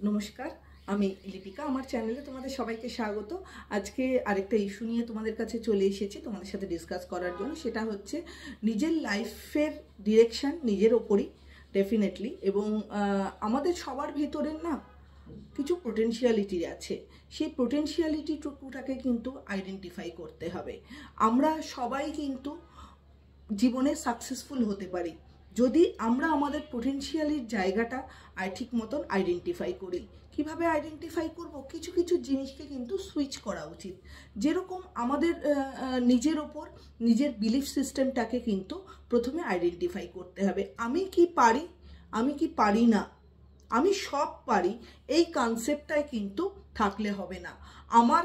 নমস্কার, আমি লিপিকা। আমার চ্যানেলে তোমাদের সবাইকে স্বাগত। আজকে আরেকটা ইস্যু নিয়ে তোমাদের কাছে চলে এসেছি তোমাদের সাথে ডিসকাস করার জন্য। সেটা হচ্ছে নিজের লাইফের ডিরেকশন নিজের ওপরই ডেফিনেটলি, এবং আমাদের সবার ভেতরের না কিছু পোটেনশিয়ালিটি আছে। সেই পোটেনশিয়ালিটিটুকুটাকে কিন্তু আইডেন্টিফাই করতে হবে। আমরা সবাই কিন্তু জীবনে সাকসেসফুল হতে পারি যদি আমরা আমাদের পোটেনশিয়ালির জায়গাটা ঠিক মতন আইডেন্টিফাই করি। কিভাবে আইডেন্টিফাই করব? কিছু কিছু জিনিসকে কিন্তু সুইচ করা উচিত। যেরকম আমাদের নিজের ওপর নিজের বিলিফ সিস্টেমটাকে কিন্তু প্রথমে আইডেন্টিফাই করতে হবে। আমি কি পারি, আমি কি পারি না, আমি সব পারি, এই কনসেপ্টটাই কিন্তু থাকলে হবে না। আমার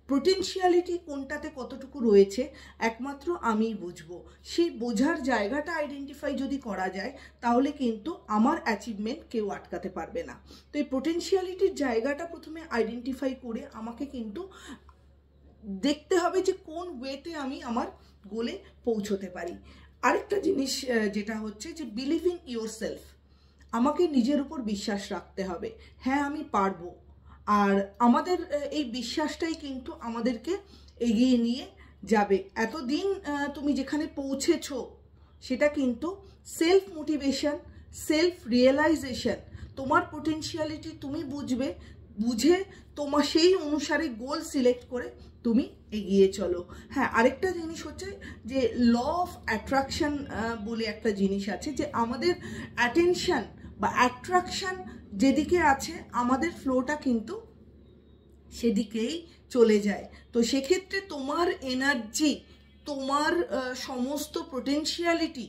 পোটেনশিয়ালিটি কোনটাতে কতটুকু রয়েছে একমাত্র আমিই বুঝবো। সেই বোঝার জায়গাটা আইডেন্টিফাই যদি করা যায় তাহলে কিন্তু আমার অ্যাচিভমেন্ট কেউ আটকাতে পারবে না। তো এই পোটেনশিয়ালিটির জায়গাটা প্রথমে আইডেন্টিফাই করে আমাকে কিন্তু দেখতে হবে যে কোন ওয়েতে আমি আমার গোলে পৌঁছতে পারি। আরেকটা জিনিস যেটা হচ্ছে যে বিলিভ ইন ইয়োর সেলফ। আমাকে নিজের উপর বিশ্বাস রাখতে হবে। হ্যাঁ, আমি পারবো। আর আমাদের এই বিশ্বাসটাই কিন্তু আমাদেরকে এগিয়ে নিয়ে যাবে। এতদিন তুমি যেখানে পৌঁছেছো সেটা কিন্তু সেলফ মোটিভেশন, সেলফ রিয়েলাইজেশন। তোমার পোটেনশিয়ালিটি তুমি বুঝবে, বুঝে তোমার সেই অনুসারে গোল সিলেক্ট করে তুমি এগিয়ে চলো। হ্যাঁ, আরেকটা জিনিস হচ্ছে যে ল অফ অ্যাট্রাকশন বলে একটা জিনিস আছে, যে আমাদের অ্যাটেনশন বা অ্যাট্রাকশন যেদিকে আছে আমাদের ফ্লোটা কিন্তু সেদিকেই চলে যায়। তো সেক্ষেত্রে তোমার এনার্জি, তোমার সমস্ত পোটেনশিয়ালিটি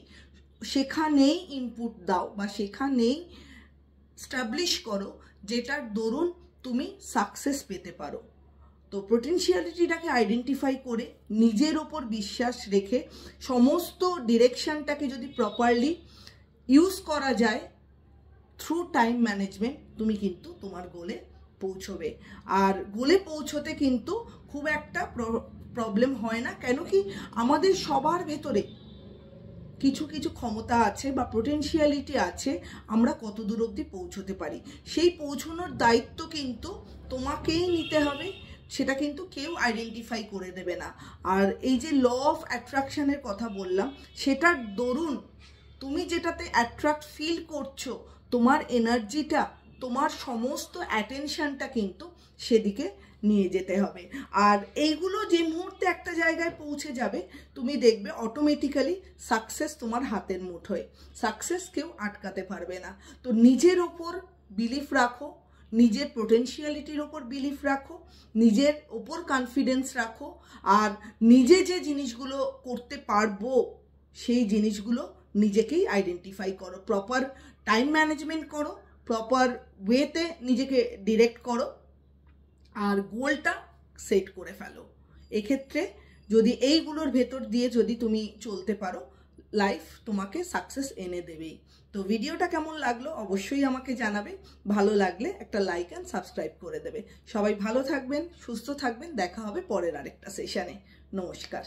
সেখানেই ইনপুট দাও বা সেখানেই স্টাবলিশ করো, যেটার দরুন তুমি সাকসেস পেতে পারো। তো পোটেনশিয়ালিটিটাকে আইডেন্টিফাই করে নিজের ওপর বিশ্বাস রেখে সমস্ত ডিরেকশনটাকে যদি প্রপারলি ইউজ করা যায় থ্রু টাইম ম্যানেজমেন্ট, তুমি কিন্তু তোমার গোলে পৌঁছবে। আর গোলে পৌঁছতে কিন্তু খুব একটা প্রবলেম হয় না। কেন কি আমাদের সবার ভেতরে কিছু কিছু ক্ষমতা আছে বা পোটেনশিয়ালিটি আছে, আমরা কত দূর অবধি পৌঁছতে পারি সেই পৌঁছানোর দায়িত্ব কিন্তু তোমাকেই নিতে হবে। সেটা কিন্তু কেউ আইডেন্টিফাই করে দেবে না। আর এই যে ল অফ অ্যাট্রাকশনের কথা বললাম, সেটার দরুন তুমি যেটাতে অ্যাট্রাক্ট ফিল করছো, তোমার এনার্জিটা, তোমার সমস্ত অ্যাটেনশনটা কিন্তু সেদিকে নিয়ে যেতে হবে। আর এইগুলো যে মুহূর্তে একটা জায়গায় পৌঁছে যাবে তুমি দেখবে অটোমেটিক্যালি সাকসেস তোমার হাতের মুঠোয়। সাকসেস কেউ আটকাতে পারবে না। তো নিজের ওপর বিলিফ রাখো, নিজের পোটেনশিয়ালিটির ওপর বিলিফ রাখো, নিজের ওপর কনফিডেন্স রাখো, আর নিজে যে জিনিসগুলো করতে পারবো সেই জিনিসগুলো নিজেকেই আইডেন্টিফাই করো। প্রপার টাইম ম্যানেজমেন্ট করো, প্রপার ওয়েতে নিজেকে ডিরেক্ট করো, আর গোলটা সেট করে ফেলো। এক্ষেত্রে যদি এইগুলোর ভেতর দিয়ে যদি তুমি চলতে পারো, লাইফ তোমাকে সাকসেস এনে দেবেই। তো ভিডিওটা কেমন লাগলো অবশ্যই আমাকে জানাবে। ভালো লাগলে একটা লাইক অ্যান্ড সাবস্ক্রাইব করে দেবে। সবাই ভালো থাকবেন, সুস্থ থাকবেন। দেখা হবে পরের আরেকটা সেশনে। নমস্কার।